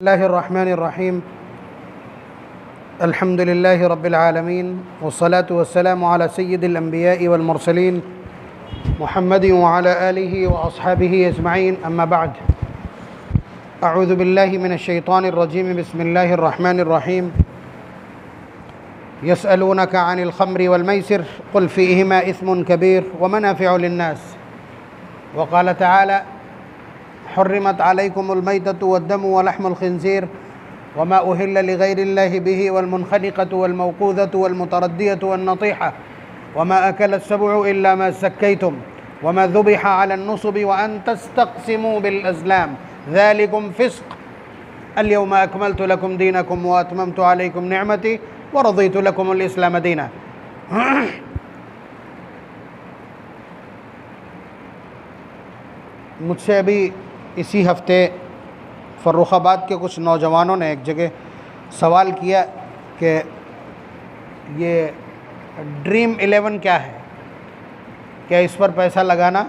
बिस्मिल्लाहिर्रहमानिर्रहीम अल्हम्दुलिल्लाहि रब्बिल आलमीन वस्सलातु वस्सलामु अला सय्यिदिल अंबिया'i वल मुरसलीन मुहम्मदिन व अला आलिहि व अस्हाबिहि अजमईन अम्मा बअद अऊज़ु बिल्लाहि मिनश शैतानिर रजीम बिस्मिल्लाहिर रहमानिर रहीम यसअलूनका अनिल खम्रि वल मैसिर कुल फ़ीहिमा इस्मुन कबीर व मनाफ़िउ लिन्नास व क़ाल तआला हुर्रिमत अलैकुमुल मैततु वद्दमु व लहमुल खिंज़ीर वमा उहिल्ल लिगैरिल्लाहि बिही वल मुनख़निक़तु वल मौक़ूज़तु वल मुतरद्दियतु वन नतीहा वमा अकलस सबउ इल्ला मा ज़क्कैतुम वमा ज़ुबिहा अलन नुसबि व अन तस्तक़सिमू बिल अज़लाम ज़ालिकुम फ़िस्क़ अल-यौम अकमलतु लकुम दीनकुम व अतममतु अलैकुम निअमती व रज़ीतु लकुमुल इस्लाम दीना। मुझसे अभी इसी हफ्ते फ़र्रुखाबाद के कुछ नौजवानों ने एक जगह सवाल किया कि ये ड्रीम 11 क्या है, क्या इस पर पैसा लगाना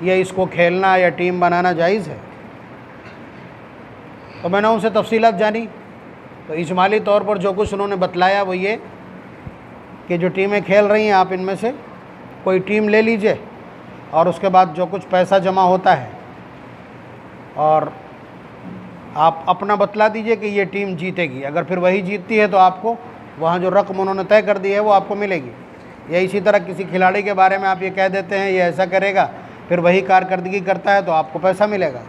या इसको खेलना या टीम बनाना जायज़ है। तो मैंने उनसे तफसीलात जानी तो इजमाली तौर पर जो कुछ उन्होंने बतलाया वो ये कि जो टीमें खेल रही हैं आप इनमें से कोई टीम ले लीजिए और उसके बाद जो कुछ पैसा जमा होता है और आप अपना बतला दीजिए कि ये टीम जीतेगी। अगर फिर वही जीतती है तो आपको वहाँ जो रकम उन्होंने तय कर दी है वो आपको मिलेगी। या इसी तरह किसी खिलाड़ी के बारे में आप ये कह देते हैं ये ऐसा करेगा, फिर वही कारकर्दगी करता है तो आपको पैसा मिलेगा,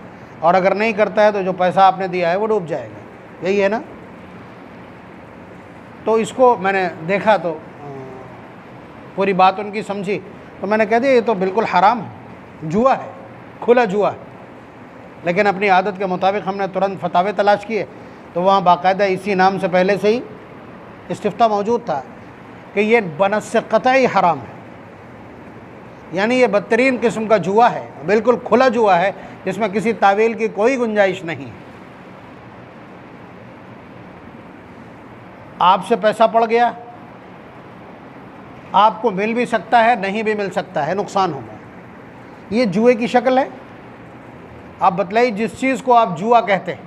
और अगर नहीं करता है तो जो पैसा आपने दिया है वो डूब जाएगा। यही है ना। तो इसको मैंने देखा तो पूरी बात उनकी समझी तो मैंने कह दिया ये तो बिल्कुल हराम है, जुआ है, खुला जुआ है। लेकिन अपनी आदत के मुताबिक हमने तुरंत फतावे तलाश किए तो वहाँ बाकायदा इसी नाम से पहले से ही इस्तिफ्ता मौजूद था कि ये बनस्से क़तई हराम है, यानी ये बदतरीन किस्म का जुआ है, बिल्कुल खुला जुआ है जिसमें किसी तावील की कोई गुंजाइश नहीं है। आपसे पैसा पड़ गया, आपको मिल भी सकता है, नहीं भी मिल सकता है, नुकसान होगा। ये जुए की शक्ल है। आप बतलाइए जिस चीज़ को आप जुआ कहते हैं,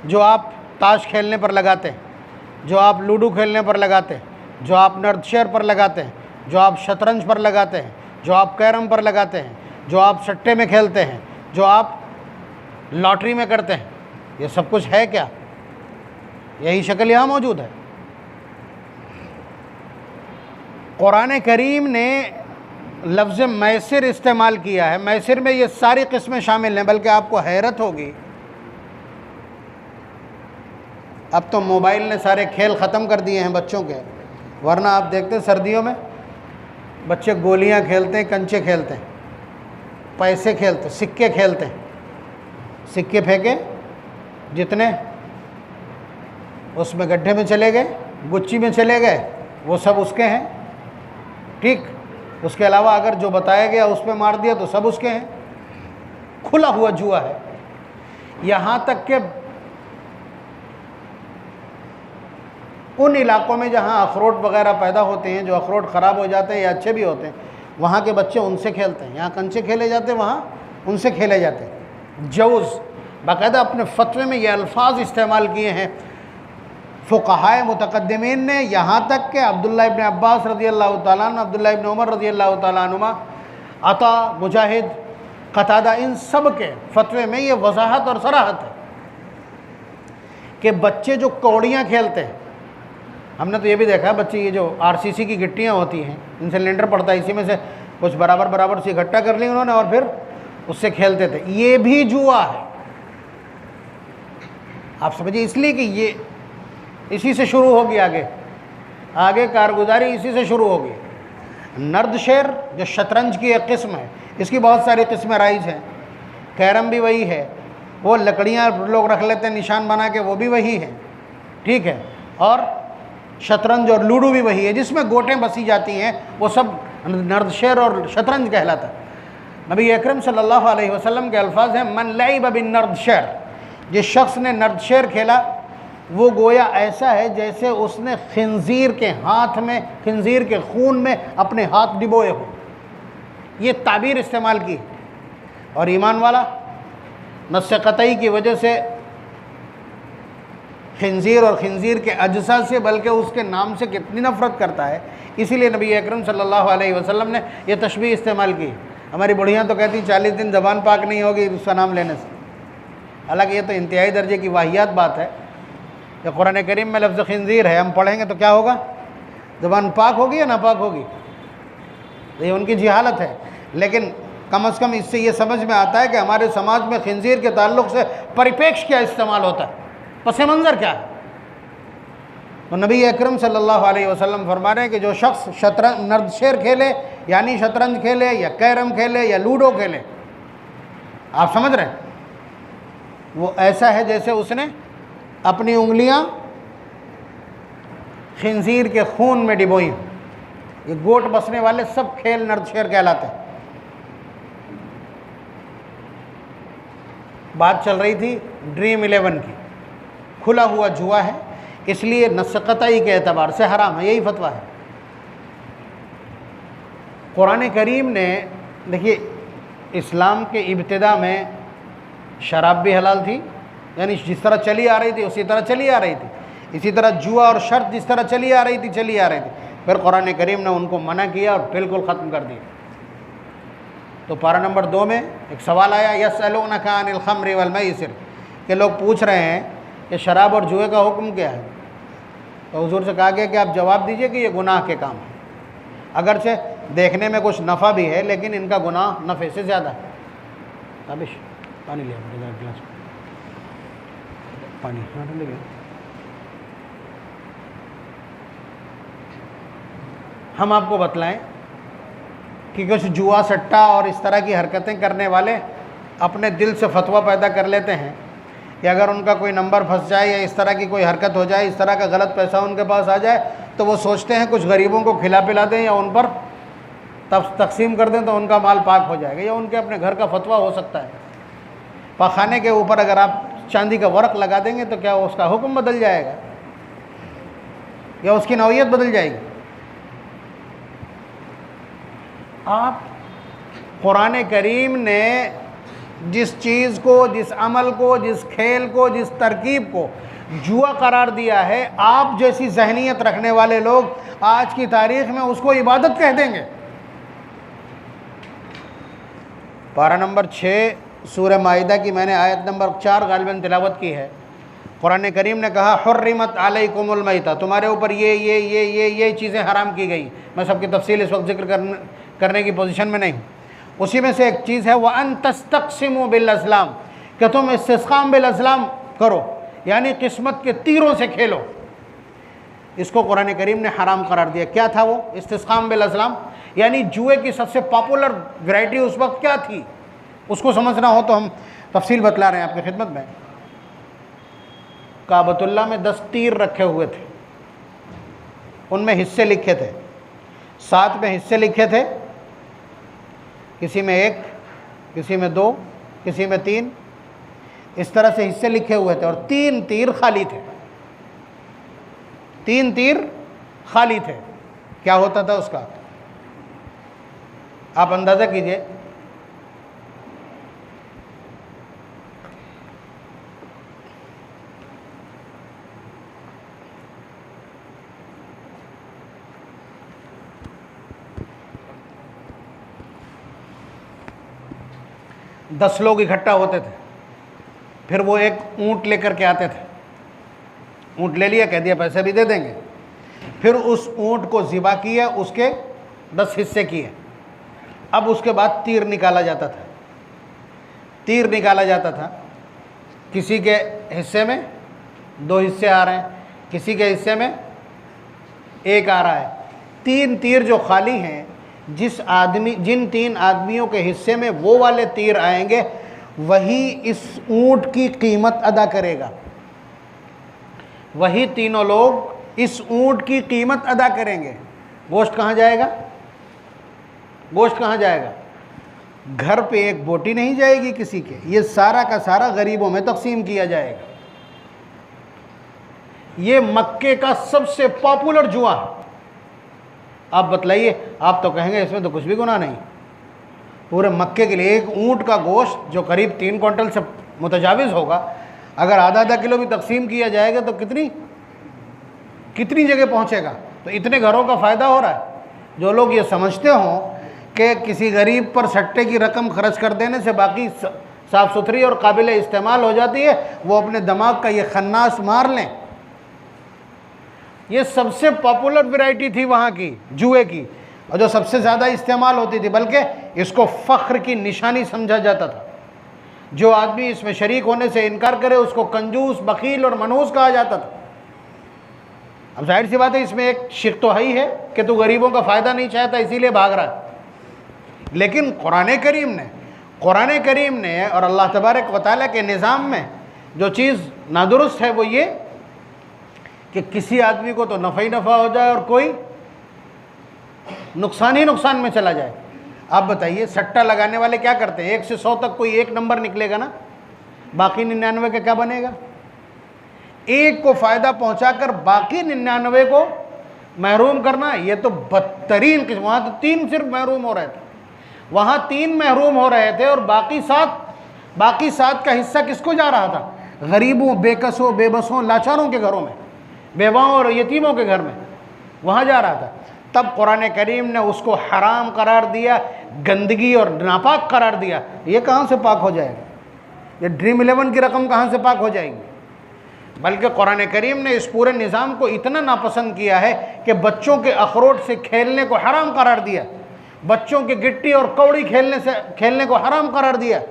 जो आप ताश खेलने पर लगाते हैं, जो आप लूडो खेलने पर लगाते हैं, जो आप नर्दशेर पर लगाते हैं, जो आप शतरंज पर लगाते हैं, जो आप कैरम पर लगाते हैं, जो आप सट्टे में खेलते हैं, जो आप लॉटरी में करते हैं, ये सब कुछ है क्या? यही शक्ल यहाँ मौजूद है। कुरान करीम ने लफ्ज़ मैसिर इस्तेमाल किया है। मैसिर में ये सारी किस्में शामिल हैं, बल्कि आपको हैरत होगी अब तो मोबाइल ने सारे खेल ख़त्म कर दिए हैं बच्चों के। वरना आप देखते सर्दियों में बच्चे गोलियां खेलते हैं, कंचे खेलते हैं, पैसे खेलते हैं, सिक्के खेलते हैं। सिक्के फेंके जितने उसमें गड्ढे में चले गए, गुच्ची में चले गए, वो सब उसके हैं। ठीक, उसके अलावा अगर जो बताया गया उस पर मार दिया तो सब उसके हैं। खुला हुआ जुआ है। यहाँ तक कि उन इलाकों में जहाँ अखरोट वगैरह पैदा होते हैं, जो अखरोट ख़राब हो जाते हैं या अच्छे भी होते हैं, वहाँ के बच्चे उनसे खेलते हैं। यहाँ कंचे खेले जाते हैं, वहाँ उनसे खेले जाते हैं। जौज़, बाकायदा अपने फतवे में ये अल्फाज इस्तेमाल किए हैं फ़ुक़हाए मुतक़द्दिमीन ने। यहाँ तक कि अब्दुल्ला इब्न अब्बास रज़ियल्लाहु ताला अन्हु, अब्दुल्ला इब्न उमर रज़ियल्लाहु ताला अन्हुमा, अता, मुजाहिद, क़तादा, इन सब के फतवे में ये वज़ाहत और सराहत है कि बच्चे जो कौड़ियाँ खेलते हैं, हमने तो ये भी देखा है बच्चे ये जो आरसीसी की गिट्टियाँ होती हैं, इनसे लेंटर पड़ता है, इसी में से कुछ बराबर बराबर से इकट्ठा कर ली उन्होंने और फिर उससे खेलते थे। ये भी जुआ है। आप समझिए, इसलिए कि ये इसी से शुरू होगी, आगे कारगुजारी इसी से शुरू होगी। नर्दशेर जो शतरंज की एक किस्म है, इसकी बहुत सारी किस्में राइज हैं। कैरम भी वही है, वो लकड़ियाँ लोग रख लेते हैं निशान बना के, वो भी वही है। ठीक है, और शतरंज और लूडो भी वही है, जिसमें गोटें बसी जाती हैं, वो सब नर्दशेर और शतरंज कहलाता है। नबी अकरम सल्लल्लाहु अलैहि वसल्लम के अल्फाज हैं, मन लइब बिन नर्दशेर, जिस शख्स ने नर्दशेर खेला वो गोया ऐसा है जैसे उसने खिंजीर के हाथ में, खिंजीर के खून में अपने हाथ डिबोए हो। ये ताबीर इस्तेमाल की। और ईमान वाला नस्से क़तई की वजह से खिंजीर और खिंजीर के अज्सा से बल्कि उसके नाम से कितनी नफ़रत करता है। इसीलिए नबी अकरम सल्लल्लाहु अलैहि वसल्लम ने यह तशबीह इस्तेमाल की। हमारी बुढ़ियाँ तो कहती 40 दिन ज़बान पाक नहीं होगी उसका नाम लेने से। हालांकि ये तो इंतहाई दर्जे की वाहियात बात है। या कुरान करीम में लफ्ज़ खिंजीर है, हम पढ़ेंगे तो क्या होगा, ज़बान पाक होगी या नापाक होगी, ये उनकी जिहालत है। लेकिन कम से कम इससे ये समझ में आता है कि हमारे समाज में खिंजीर के ताल्लुक़ से परिपेक्ष क्या इस्तेमाल होता है, पस मंज़र क्या है। तो नबी अकरम सल्लल्लाहु अलैहि वसल्लम फरमा रहे हैं कि जो शख्स शतरंज नर्दशेर खेले यानी शतरंज खेले या कैरम खेले या लूडो खेले, आप समझ रहे हैं, वो ऐसा है जैसे उसने अपनी उंगलियां खिंजीर के खून में डिबोई। ये गोट बसने वाले सब खेल नर्दशेर कहलाते हैं। बात चल रही थी ड्रीम 11 की, खुला हुआ जुआ है, इसलिए नस्क़तई के एतबार से हराम है, यही फतवा है। कुरान करीम ने, देखिए, इस्लाम के इब्तिदा में शराब भी हलाल थी, यानी जिस तरह चली आ रही थी उसी तरह चली आ रही थी। इसी तरह जुआ और शर्त जिस तरह चली आ रही थी फिर कुरान करीम ने उनको मना किया और बिल्कुल ख़त्म कर दिया। तो पारा नंबर 2 में एक सवाल आया, यसअलूनका अनिल खम्रि वल मैसिर, के लोग पूछ रहे हैं कि शराब और जुए का हुक्म क्या है। तो हुजूर से कहा गया कि आप जवाब दीजिए कि ये गुनाह के काम है, अगरचे देखने में कुछ नफ़ा भी है लेकिन इनका गुनाह नफ़े से ज़्यादा है। ताबिश पानी लिया, गिलास पानी ले गया। हम आपको बतलाएं कि कुछ जुआ सट्टा और इस तरह की हरकतें करने वाले अपने दिल से फतवा पैदा कर लेते हैं कि अगर उनका कोई नंबर फंस जाए या इस तरह की कोई हरकत हो जाए, इस तरह का गलत पैसा उनके पास आ जाए, तो वो सोचते हैं कुछ गरीबों को खिला पिला दें या उन पर तकसीम कर दें तो उनका माल पाक हो जाएगा। या उनके अपने घर का फतवा हो सकता है, पखाने के ऊपर अगर आप चांदी का वर्क लगा देंगे तो क्या उसका हुक्म बदल जाएगा या उसकी नौइयत बदल जाएगी। आप कुरान करीम ने जिस चीज़ को, जिस अमल को, जिस खेल को, जिस तरकीब को जुआ करार दिया है, आप जैसी जहनीत रखने वाले लोग आज की तारीख में उसको इबादत कह देंगे। पारा नंबर 6 सूरह माइदा की मैंने आयत नंबर 4 गालिबन तिलावत की है। कुरान करीम ने कहा हुर्रिमत अलैकुमुल मैता, तुम्हारे ऊपर ये चीज़ें हराम की गई। मैं सबकी तफसील इस वक्त जिक्र करने की पोजीशन में नहीं। उसी में से एक चीज़ है वअन तस्तक़सिमू बिल अज़लाम, कि तुम इस्तिस्क़ाम बिल अज़लाम करो, यानी किस्मत के तीरों से खेलो। इसको कुरान करीम ने हराम करार दिया। क्या था वो इस्तिस्क़ाम बिल अज़लाम, यानी जुए की सबसे पॉपुलर वैरायटी उस वक्त क्या थी, उसको समझना हो तो हम तफसील बतला रहे हैं आपकी खिदमत में। काबतुल्लाह में 10 तीर रखे हुए थे, उनमें हिस्से लिखे थे, 7 में हिस्से लिखे थे, किसी में 1, किसी में 2, किसी में 3, इस तरह से हिस्से लिखे हुए थे। और 3 तीर खाली थे, 3 तीर खाली थे। क्या होता था उसका, आप अंदाज़ा कीजिए। दस लोग इकट्ठा होते थे, फिर वो एक ऊँट लेकर के आते थे। ऊँट ले लिया, कह दिया पैसे भी दे देंगे। फिर उस ऊँट को ज़िबा किया, उसके 10 हिस्से किए। अब उसके बाद तीर निकाला जाता था। तीर निकाला जाता था, किसी के हिस्से में 2 हिस्से आ रहे हैं, किसी के हिस्से में 1 आ रहा है। 3 तीर जो खाली हैं, जिन 3 आदमियों के हिस्से में वो वाले तीर आएंगे, वही इस ऊँट की कीमत अदा करेगा। वही तीनों लोग इस ऊँट की कीमत अदा करेंगे। गोश्त कहाँ जाएगा, गोश्त कहाँ जाएगा? घर पे एक बोटी नहीं जाएगी किसी के, ये सारा का सारा गरीबों में तकसीम किया जाएगा। ये मक्के का सबसे पॉपुलर जुआ। आप बतलाइए, आप तो कहेंगे इसमें तो कुछ भी गुनाह नहीं। पूरे मक्के के लिए एक ऊँट का गोश्त जो करीब 3 क्विंटल से मुतजाविज़ होगा, अगर आधा आधा किलो भी तकसीम किया जाएगा तो कितनी कितनी जगह पहुंचेगा। तो इतने घरों का फ़ायदा हो रहा है। जो लोग ये समझते हों कि किसी गरीब पर सट्टे की रकम खर्च कर देने से बाकी साफ़ सुथरी और काबिल इस्तेमाल हो जाती है, वो अपने दिमाग का ये खन्नास मार लें। ये सबसे पॉपुलर वैरायटी थी वहाँ की जुए की, और जो सबसे ज़्यादा इस्तेमाल होती थी, बल्कि इसको फ़ख्र की निशानी समझा जाता था। जो आदमी इसमें शरीक होने से इनकार करे उसको कंजूस, बखील और मनहूस कहा जाता था। अब जाहिर सी बात है, इसमें एक शिक तो ही है कि तू गरीबों का फ़ायदा नहीं चाहता इसीलिए भाग रहा है। लेकिन कुरान करीम ने और अल्लाह तबारक व तआला के निज़ाम में जो चीज़ नादुरुस्त है वो ये कि किसी आदमी को तो नफ़ा ही नफ़ा हो जाए और कोई नुकसान ही नुकसान में चला जाए। आप बताइए, सट्टा लगाने वाले क्या करते हैं? 1 से 100 तक कोई एक नंबर निकलेगा ना, बाकी 99 का क्या बनेगा? एक को फ़ायदा पहुंचाकर बाकी 99 को महरूम करना, ये तो बदतरीन किस्म। वहाँ तो 3 सिर्फ महरूम हो रहे थे, वहाँ 3 महरूम हो रहे थे, और बाकी 7 का हिस्सा किसको जा रहा था? गरीबों, बेकसों, बेबसों, लाचारों के घरों में, बेवाओं और यतीमों के घर में वहाँ जा रहा था। तब कुरान करीम ने उसको हराम करार दिया, गंदगी और नापाक करार दिया। ये कहाँ से पाक हो जाएगा? ये ड्रीम 11 की रकम कहाँ से पाक हो जाएगी? बल्कि कुरान करीम ने इस पूरे निज़ाम को इतना नापसंद किया है कि बच्चों के अखरोट से खेलने को हराम करार दिया, बच्चों के गिट्टी और कौड़ी खेलने को हराम करार दिया,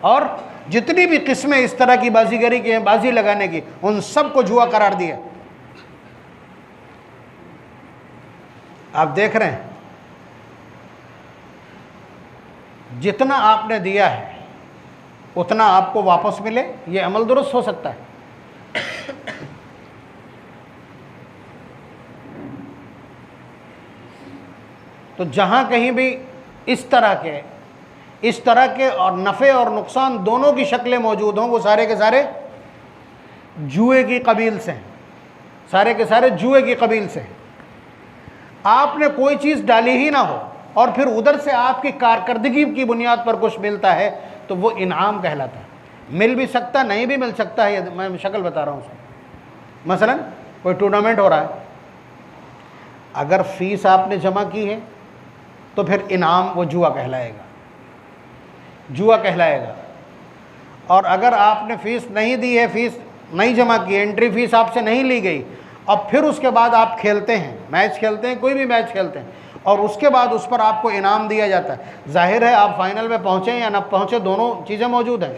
और जितनी भी किस्में इस तरह की बाजीगरी की हैं, बाजी लगाने की, उन सब को जुआ करार दिया। आप देख रहे हैं, जितना आपने दिया है उतना आपको वापस मिले, ये अमल दुरुस्त हो सकता है? तो जहां कहीं भी इस तरह के और नफ़े और नुकसान दोनों की शक्लें मौजूद हों, वो सारे के सारे जुए की कबील से हैं, सारे के सारे जुए की कबील से। आपने कोई चीज़ डाली ही ना हो और फिर उधर से आपकी कारकर्दगी की बुनियाद पर कुछ मिलता है तो वो इनाम कहलाता है। मिल भी सकता, नहीं भी मिल सकता है, मैं शक्ल बता रहा हूँ उसमें। मसलन कोई टूर्नामेंट हो रहा है, अगर फ़ीस आपने जमा की है तो फिर इनाम वो जुआ कहलाएगा। और अगर आपने फ़ीस नहीं दी है, फ़ीस नहीं जमा की, एंट्री फ़ीस आपसे नहीं ली गई, अब फिर उसके बाद आप खेलते हैं, मैच खेलते हैं, कोई भी मैच खेलते हैं, और उसके बाद उस पर आपको इनाम दिया जाता है। जाहिर है आप फाइनल में पहुँचें या ना पहुँचे, दोनों चीज़ें मौजूद हैं,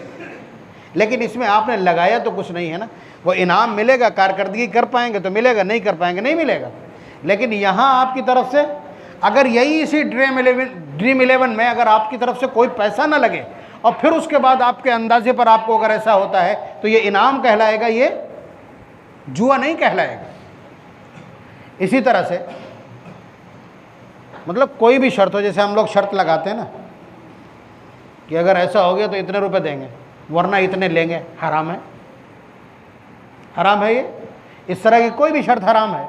लेकिन इसमें आपने लगाया तो कुछ नहीं है ना। वो इनाम मिलेगा, कारकर्दगी कर पाएंगे तो मिलेगा, नहीं कर पाएंगे नहीं मिलेगा। लेकिन यहाँ आपकी तरफ से अगर यही इसी ड्रीम 11 में अगर आपकी तरफ से कोई पैसा ना लगे और फिर उसके बाद आपके अंदाजे पर आपको अगर ऐसा होता है तो ये इनाम कहलाएगा, ये जुआ नहीं कहलाएगा। इसी तरह से मतलब कोई भी शर्त हो, जैसे हम लोग शर्त लगाते हैं ना कि अगर ऐसा हो गया तो इतने रुपए देंगे वरना इतने लेंगे, हराम है, हराम है ये। इस तरह की कोई भी शर्त हराम है,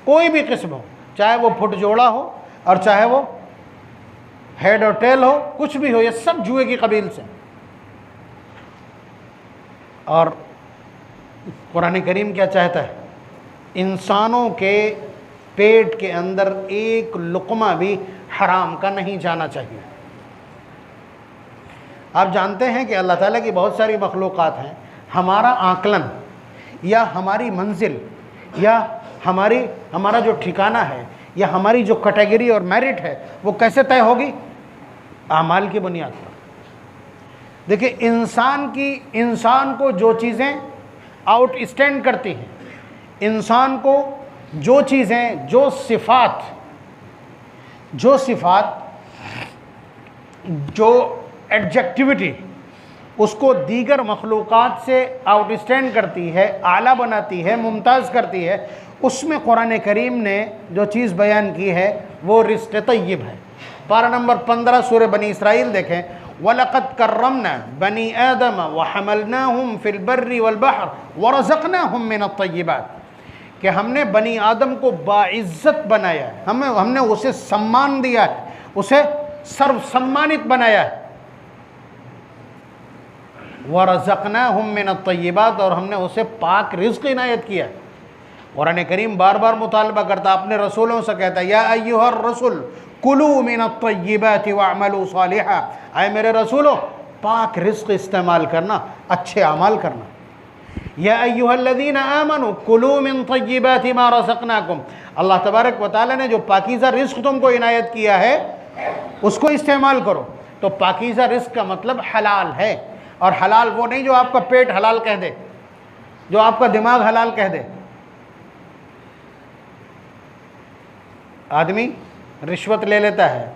कोई भी किस्म हो, चाहे वो फुट जोड़ा हो और चाहे वो हेड और टेल हो, कुछ भी हो, ये सब जुए की कबील से। और कुरान करीम क्या चाहता है? इंसानों के पेट के अंदर एक लुक़मा भी हराम का नहीं जाना चाहिए। आप जानते हैं कि अल्लाह ताला की बहुत सारी मखलूक़ात हैं, हमारा आकलन या हमारी मंजिल या हमारा जो ठिकाना है या हमारी जो कैटेगरी और मेरिट है वो कैसे तय होगी? आमाल की बुनियाद पर। देखिए, इंसान को जो चीज़ें आउटस्टैंड करती हैं, इंसान को जो चीज़ें, जो सिफ़ात, जो एडजेक्टिविटी उसको दीगर मखलूक़ात से आउटस्टैंड करती है, आला बनाती है, मुमताज़ करती है, उसमें कुरान करीम ने जो चीज़ बयान की है वो रिज़्क़ तय्यब है। पारा नंबर 15 सूरह बनी इसराइल देखें, वलक़द कर्रमना बनी आदम व हमलनाहुम फिल बर्रि वल बहर व रज़क़नाहुम मिनत तय्यिबात, कि हमने बनी आदम को बाइज़्ज़त बनाया है, हमने उसे सम्मान दिया है, उसे सर्वसम्मानित बनाया है। वरज़क़नाहुम मिनत-तय्यिबात, और हमने उसे पाक रिज़्क़ इनायत किया। कुरान करीम बार बार मुतालबा करता, अपने रसूलों से कहता है, या अय्युहर रसूल कुलू मिनत-तय्यिबाति वअमलू सालिहा, आए मेरे रसूलों पाक रिज़्क़ इस्तेमाल करना, अच्छे अमाल करना। या अय्युहल्लज़ीना आमनू कुलू मिन तय्यिबाति मा रज़क़नाकुम, अल्लाह तबारक व तआला ने जो पाकीज़ा रिज़्क़ तुमको इनायत किया है उसको इस्तेमाल करो। तो पाकीज़ा रिज़्क़ का मतलब हलाल है, और हलाल वो नहीं जो आपका पेट हलाल कह दे, जो आपका दिमाग हलाल कह दे। आदमी रिश्वत ले लेता है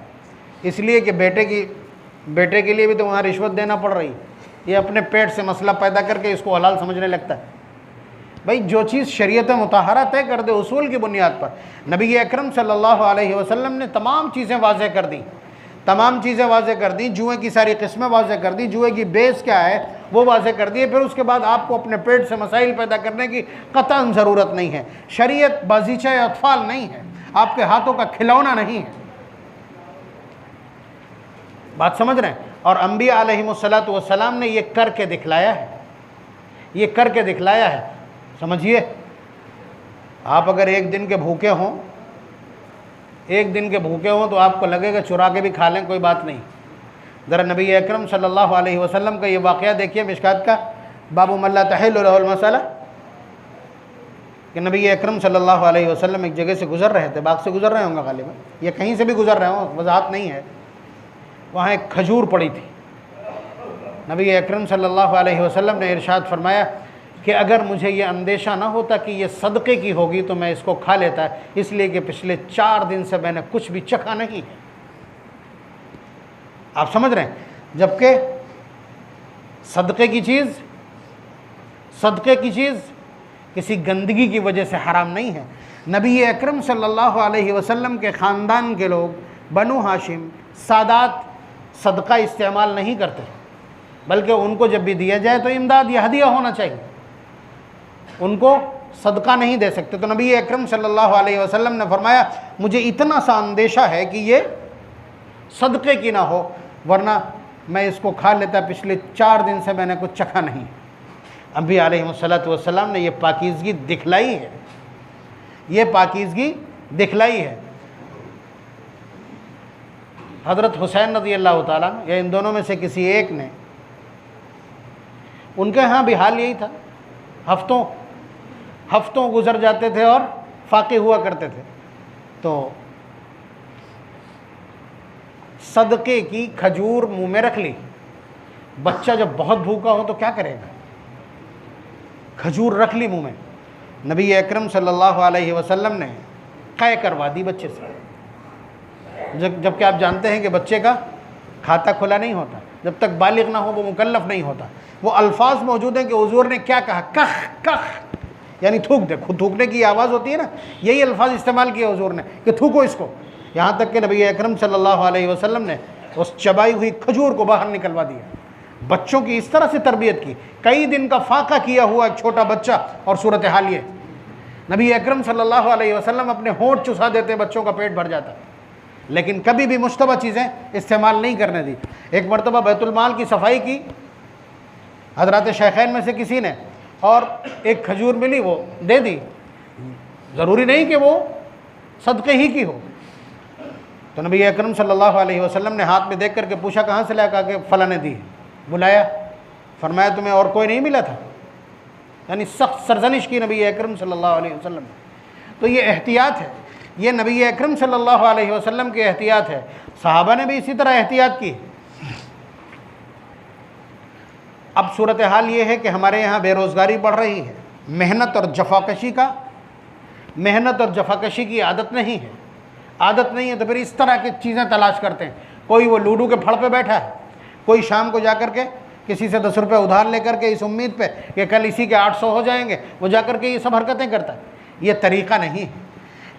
इसलिए कि बेटे के लिए भी तो वहाँ रिश्वत देना पड़ रही, ये अपने पेट से मसला पैदा करके इसको हलाल समझने लगता है। भाई जो चीज़ शरीयत मुताहरा तय कर दे उसूल की बुनियाद पर, नबी अकरम सल्लल्लाहु अलैहि वसल्लम ने तमाम चीज़ें वाज़ेह कर दी, तमाम चीज़ें वाज़ेह कर दी, जुए की सारी किस्में वाज़ेह कर दी, जुए की बेस क्या है वो वाज़ेह कर दी। फिर उसके बाद आपको अपने पेट से मसाइल पैदा करने की कतई ज़रूरत नहीं है। शरीयत बाज़ीचा अतफ़ाल नहीं है, आपके हाथों का खिलौना नहीं है। बात समझ रहे हैं? और अंबिया अलैहिमुस्सलातु वस्सलाम ने ये करके दिखलाया है, ये करके दिखलाया है। समझिए, आप अगर एक दिन के भूखे हों, एक दिन के भूखे हों तो आपको लगेगा चुरा के भी खा लें, कोई बात नहीं। ज़रा नबी अकरम सल्लल्लाहु अलैहि वसल्लम का ये वाक़या देखिए, मिशकात का बाबू मल्ला तहिल्लु लहुल मसला, कि नबी अकरम सल्लल्लाहु अलैहि वसल्लम एक जगह से गुज़र रहे थे, बाग से गुज़र रहे होंगे गालिबा, या कहीं से भी गुज़र रहे हों, वजाहत नहीं है। वहाँ एक खजूर पड़ी थी। नबी अकरम सल्लल्लाहु अलैहि वसल्लम ने इरशाद फरमाया कि अगर मुझे ये अंदेशा ना होता कि ये सदक़े की होगी तो मैं इसको खा लेता, इसलिए कि पिछले 4 दिन से मैंने कुछ भी चखा नहीं। आप समझ रहे हैं? जबकि सदक़े की चीज़ किसी गंदगी की वजह से हराम नहीं है। नबी अकरम सल्लल्लाहु अलैहि वसल्लम के ख़ानदान के लोग बनु हाशिम सादात सदका इस्तेमाल नहीं करते, बल्कि उनको जब भी दिया जाए तो इमदाद या हदिया होना चाहिए, उनको सदका नहीं दे सकते। तो नबी अकरम सल्लल्लाहु अलैहि वसल्लम ने फरमाया मुझे इतना सा अंदेशा है कि ये सदक़े की ना हो, वरना मैं इसको खा लेता, पिछले 4 दिन से मैंने कुछ चखा नहीं। अभी अलैहिस्सलातु वस्सलाम ने ये पाकीज़गी दिखलाई है, ये पाकीज़गी दिखलाई है। हज़रत हुसैन रज़ी अल्लाह ताला या इन दोनों में से किसी एक ने, उनके यहाँ भी हाल यही था, हफ्तों गुजर जाते थे और फाक़े हुआ करते थे। तो सदक़े की खजूर मुंह में रख ली। बच्चा जब बहुत भूखा हो तो क्या करेगा? खजूर रख ली मुंह में। नबी अकरम सल्लल्लाहु अलैहि वसल्लम ने क़य करवा दी बच्चे से, जबकि आप जानते हैं कि बच्चे का खाता खुला नहीं होता, जब तक बालिग ना हो वो मुकल्लफ नहीं होता। वो अल्फाज मौजूद हैं कि हुज़ूर ने क्या कहा, कख कख, यानी थूक दे। खुद थूकने की आवाज़ होती है ना, यही अल्फाज इस्तेमाल किया हुज़ूर ने कि थूको इसको। यहाँ तक कि नबी अकरम सल्लल्लाहु अलैहि वसल्लम ने उस चबाई हुई खजूर को बाहर निकलवा दिया। बच्चों की इस तरह से तरबियत की। कई दिन का फाका किया हुआ एक छोटा बच्चा, और सूरत हाल ये, नबी अकरम सल्लल्लाहु अलैहि वसल्लम अपने होंठ चुसा देते, बच्चों का पेट भर जाता, लेकिन कभी भी मुश्तबा चीज़ें इस्तेमाल नहीं करने दी। एक मरतबा बैतुलमाल की सफाई की हज़रात शेखैन में से किसी ने, और एक खजूर मिली, वो दे दी। ज़रूरी नहीं कि वो सदक़े ही की हो। तो नबी अकरम सल्लल्लाहु अलैहि वसल्लम ने हाथ में देख करके पूछा कहाँ से लाया? कहा कि फ़ला ने दी। बुलाया, फरमाया तुम्हें और कोई नहीं मिला था? यानी सख्त सरजनिश की नबी अकरम सल्लल्लाहु अलैहि वसल्लम। तो ये एहतियात है, ये नबी अकरम सल्लल्लाहु अलैहि वसल्लम की एहतियात है। सहाबा ने भी इसी तरह एहतियात की। अब सूरत हाल ये है कि हमारे यहाँ बेरोज़गारी बढ़ रही है। मेहनत और जफाकशी की आदत नहीं है। आदत नहीं है तो फिर इस तरह की चीज़ें तलाश करते हैं। कोई वो लूडो के फड़ पे बैठा है, कोई शाम को जाकर के किसी से 10 रुपये उधार लेकर के इस उम्मीद पे कि कल इसी के 800 हो जाएंगे, वो जाकर के ये सब हरकतें करता है। ये तरीक़ा नहीं है,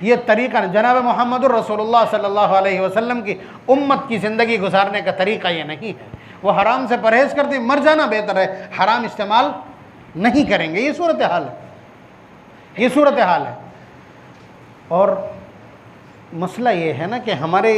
ये तरीक़ा जनाब मोहम्मदुर रसूलुल्लाह सल्लल्लाहु अलैहि वसल्लम की उम्मत की ज़िंदगी गुजारने का तरीक़ा ये नहीं है। वो हराम से परहेज़ करते, मर जाना बेहतर है, हराम इस्तेमाल नहीं करेंगे। ये सूरत हाल है, ये सूरत हाल है। और मसला ये है ना कि हमारे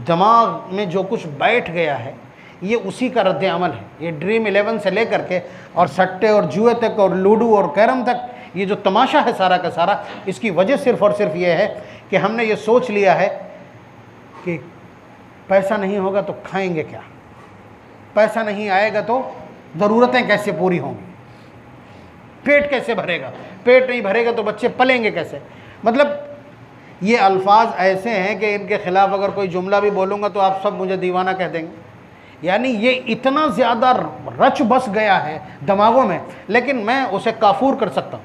दिमाग में जो कुछ बैठ गया है, ये उसी का रद्द अमल है। ये ड्रीम 11 से लेकर के और सट्टे और जुए तक और लूडो और कैरम तक, ये जो तमाशा है सारा का सारा, इसकी वजह सिर्फ़ और सिर्फ ये है कि हमने ये सोच लिया है कि पैसा नहीं होगा तो खाएंगे क्या, पैसा नहीं आएगा तो ज़रूरतें कैसे पूरी होंगी, पेट कैसे भरेगा, पेट नहीं भरेगा तो बच्चे पलेंगे कैसे। मतलब ये अल्फाज ऐसे हैं कि इनके ख़िलाफ़ अगर कोई जुमला भी बोलूँगा तो आप सब मुझे दीवाना कह देंगे। यानी ये इतना ज़्यादा रच बस गया है दिमागों में, लेकिन मैं उसे काफूर कर सकता हूँ।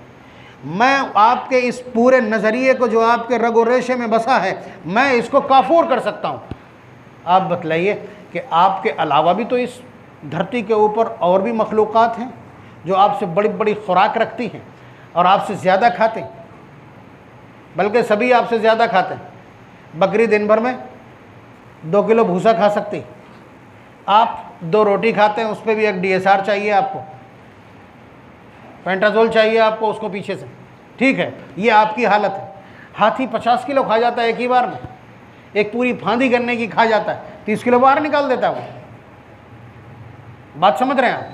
मैं आपके इस पूरे नज़रिए को जो आपके रगो रेशे में बसा है, मैं इसको काफूर कर सकता हूँ। आप बतलाइए कि आपके अलावा भी तो इस धरती के ऊपर और भी मखलूक़ात हैं जो आपसे बड़ी बड़ी खुराक रखती हैं और आपसे ज़्यादा खाते हैं, बल्कि सभी आपसे ज़्यादा खाते हैं। बकरी दिन भर में 2 किलो भूसा खा सकती, आप 2 रोटी खाते हैं, उस पर भी एक DSR चाहिए आपको, पेंटाजोल चाहिए आपको उसको पीछे से, ठीक है, ये आपकी हालत है। हाथी 50 किलो खा जाता है एक ही बार में, एक पूरी फांदी करने की खा जाता है, 30 किलो बाहर निकाल देता है वो। बात समझ रहे हैं आप?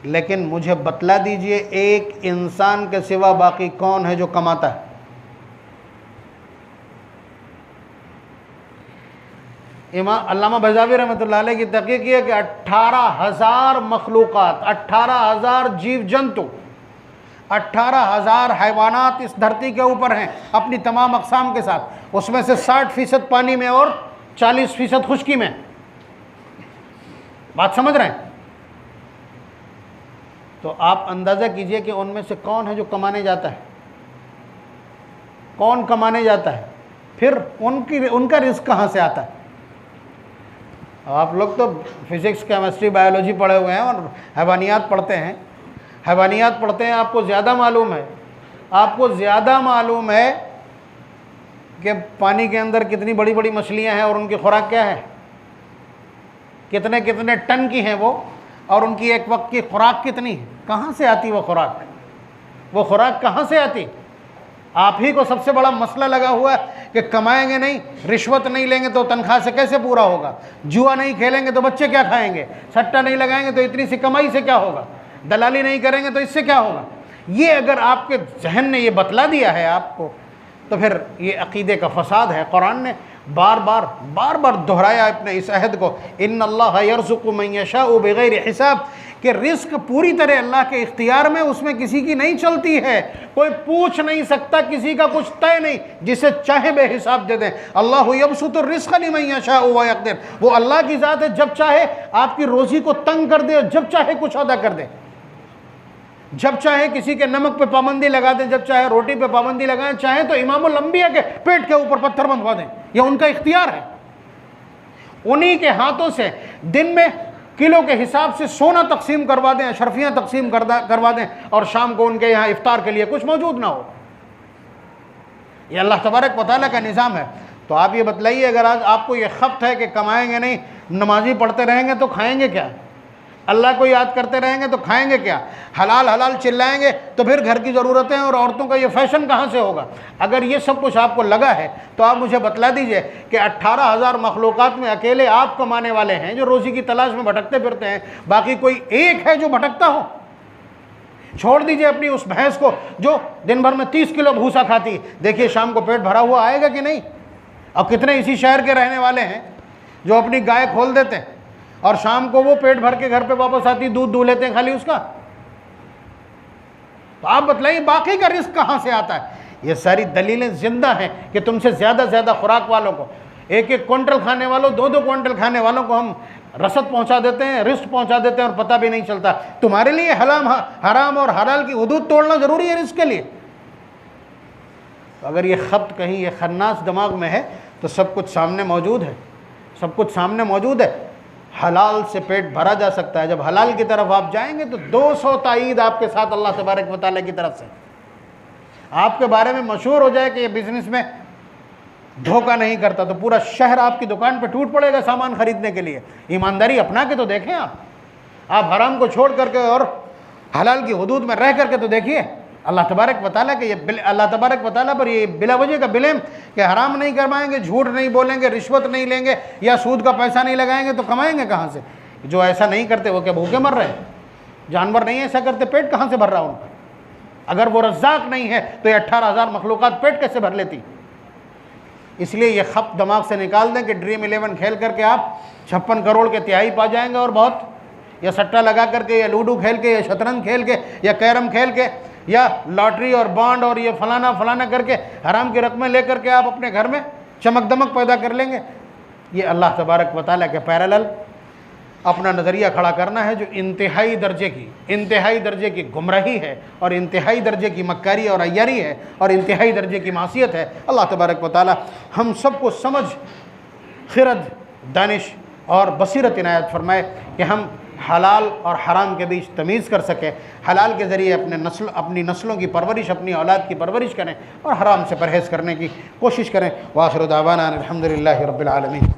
लेकिन मुझे बतला दीजिए, एक इंसान के सिवा बाकी कौन है जो कमाता है? इमाम अल्लामा बजावी रहमतुल्लाह अलैह की तहकीक है कि 18,000 मखलूक़ात, 18,000 जीव जंतु, 18,000 हैवानात इस धरती के ऊपर हैं अपनी तमाम अक़साम के साथ। उसमें से 60% पानी में और 40% खुश्की में। बात समझ रहे हैं? तो आप अंदाज़ा कीजिए कि उनमें से कौन है जो कमाने जाता है, कौन कमाने जाता है, फिर उनका रिस्क कहाँ से आता है? आप लोग तो फिज़िक्स, केमिस्ट्री, बायोलॉजी पढ़े हुए हैं और हैवानियात पढ़ते हैं, हैवानियात पढ़ते हैं, आपको ज़्यादा मालूम है, आपको ज़्यादा मालूम है कि पानी के अंदर कितनी बड़ी बड़ी मछलियाँ हैं और उनकी खुराक क्या है, कितने कितने टन की हैं वो, और उनकी एक वक्त की खुराक कितनी है, कहाँ से आती वो खुराक कहाँ से आती? आप ही को सबसे बड़ा मसला लगा हुआ है कि कमाएंगे नहीं, रिश्वत नहीं लेंगे तो तनख्वाह से कैसे पूरा होगा, जुआ नहीं खेलेंगे तो बच्चे क्या खाएंगे, सट्टा नहीं लगाएंगे तो इतनी सी कमाई से क्या होगा, दलाली नहीं करेंगे तो इससे क्या होगा। ये अगर आपके जहन ने ये बतला दिया है आपको, तो फिर ये अकीदे का फसाद है। कुरान ने बार बार दोहराया अपने इस अहद को, इन्नल्लाह यर्ज़ुक़ु मन यशाउ बिग़ैरि हिसाब, कि रिस्क पूरी तरह अल्लाह के इख्तियार में, उसमें किसी की नहीं चलती है, कोई पूछ नहीं सकता, किसी का कुछ तय नहीं, जिसे चाहे बेहिसाब दे दें। अल्लाहु यबसुतु रिज़्क़ लिमन यशाउ व यक़दिर, वो अल्लाह की ज़ात है, जब चाहे आपकी रोज़ी को तंग कर दे, जब चाहे कुछ अदा कर दे, जब चाहे किसी के नमक पे पाबंदी लगा दें, जब चाहे रोटी पे पाबंदी लगाएं, चाहे तो इमामुल अंबिया के पेट के ऊपर पत्थर बंधवा दें, ये उनका इख्तियार है। उन्हीं के हाथों से दिन में किलो के हिसाब से सोना तकसीम करवा दें, अशरफियाँ तकसीम करवा दें, और शाम को उनके यहाँ इफ्तार के लिए कुछ मौजूद ना हो। ये अल्लाह तबारक व तआला का निज़ाम है। तो आप ये बतलाइए, अगर आज आपको ये खप्त है कि कमाएंगे नहीं, नमाजी पढ़ते रहेंगे तो खाएंगे क्या, अल्लाह को याद करते रहेंगे तो खाएंगे क्या, हलाल हलाल चिल्लाएंगे तो फिर घर की ज़रूरतें और औरतों का ये फैशन कहाँ से होगा? अगर ये सब कुछ आपको लगा है तो आप मुझे बतला दीजिए कि 18,000 मखलूक़ात में अकेले आप कमाने वाले हैं जो रोज़ी की तलाश में भटकते फिरते हैं, बाकी कोई एक है जो भटकता हो? छोड़ दीजिए अपनी उस भैंस को जो दिन भर में 30 किलो भूसा खाती, देखिए शाम को पेट भरा हुआ आएगा कि नहीं। और कितने इसी शहर के रहने वाले हैं जो अपनी गाय खोल देते हैं और शाम को वो पेट भर के घर पे वापस आती, दूध दूह लेते हैं खाली उसका। तो आप बतलाइए बाकी का रिस्क कहाँ से आता है? ये सारी दलीलें जिंदा हैं कि तुमसे ज़्यादा खुराक वालों को, 1-1 क्विंटल खाने वालों, 2-2 क्विंटल खाने वालों को हम रसद पहुँचा देते हैं, रिस्क पहुँचा देते हैं और पता भी नहीं चलता। तुम्हारे लिए हराम और हलाल की हुदूद तोड़ना ज़रूरी है रिस्क के लिए। तो अगर ये खप्त कहीं ये खन्नास दिमाग में है तो सब कुछ सामने मौजूद है, सब कुछ सामने मौजूद है। हलाल से पेट भरा जा सकता है। जब हलाल की तरफ आप जाएंगे तो 200 ताईद आपके साथ अल्लाह तबारक व तआला की तरफ से आपके बारे में मशहूर हो जाए कि ये बिज़नेस में धोखा नहीं करता, तो पूरा शहर आपकी दुकान पे टूट पड़ेगा सामान खरीदने के लिए। ईमानदारी अपना के तो देखें आप हराम को छोड़ करके और हलाल की हुदूद में रह करके तो देखिए। अल्लाह तबारक व तआला के ये अल्लाह तबारक व तआला पर ये बिला वजह का ब्लेम कि हराम नहीं करवाएंगे, झूठ नहीं बोलेंगे, रिश्वत नहीं लेंगे या सूद का पैसा नहीं लगाएंगे तो कमाएंगे कहाँ से? जो ऐसा नहीं करते वो क्या भूखे मर रहे हैं? जानवर नहीं ऐसा करते, पेट कहाँ से भर रहा उनका? अगर वो रज़्ज़ाक़ नहीं है तो ये 18,000 मखलूक़ात पेट कैसे भर लेती? इसलिए ये खप दिमाग से निकाल दें कि ड्रीम 11 खेल करके आप 56 करोड़ के तिहाई पा जाएंगे और बहुत, या सट्टा लगा करके या लूडो खेल के या शतरंज खेल के या कैरम खेल के या लॉटरी और बॉन्ड और ये फलाना फलाना करके हराम की रकमें लेकर के आप अपने घर में चमक दमक पैदा कर लेंगे। ये अल्लाह तबारक व तआला के पैरेलल अपना नज़रिया खड़ा करना है जो इंतहाई दर्जे की गुमराही है और इंतहाई दर्जे की मक्कारी और अय्यारी है और इंतहाई दर्जे की मासियत है। अल्लाह तबारक व तआला हम सबको समझ, खिरद, दानिश और बसीरत इनायत फरमाए कि हम हलाल और हराम के बीच तमीज़ कर सकें, हलाल के ज़रिए अपनी नस्लों की परवरिश, अपनी औलाद की परवरिश करें और हराम से परहेज़ करने की कोशिश करें। वाखिर दावाना अल्हम्दुलिल्लाहि रब्बिल आलमीन।